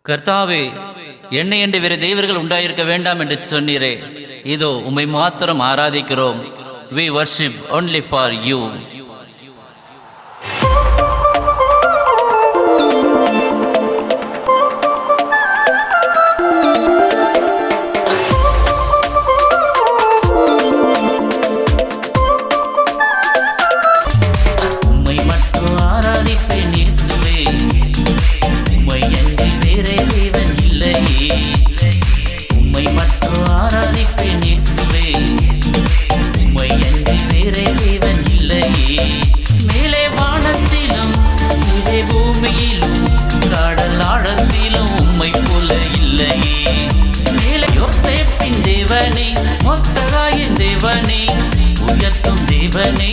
கர்த்தாவே, என்னை என்று வேறு தெய்வர்கள் உண்டாயிருக்க வேண்டாம் என்று சொன்னீரே. இதோ உம்மை மாத்திரம் ஆராதிக்கிறோம். We worship only for you. உம்மை மட்டும் ஆராதிப்பேன் இயேசுவே. உம்மை அன்றி வேறே தேவன் இல்லையே. உம்மை மட்டும் ஆராதிப்பேன் இயேசுவே. உம்மை அன்றி வேறே தேவன் இல்லையே. மேலே வானத்திலும் கீழே பூமியிலும் கடல் ஆழத்திலும் உம்மை போல இல்லையே. மேலே யோசேப்பின் தேவனே, மொர்தெகாயின் தேவனே, உயர்த்தும் தேவனே,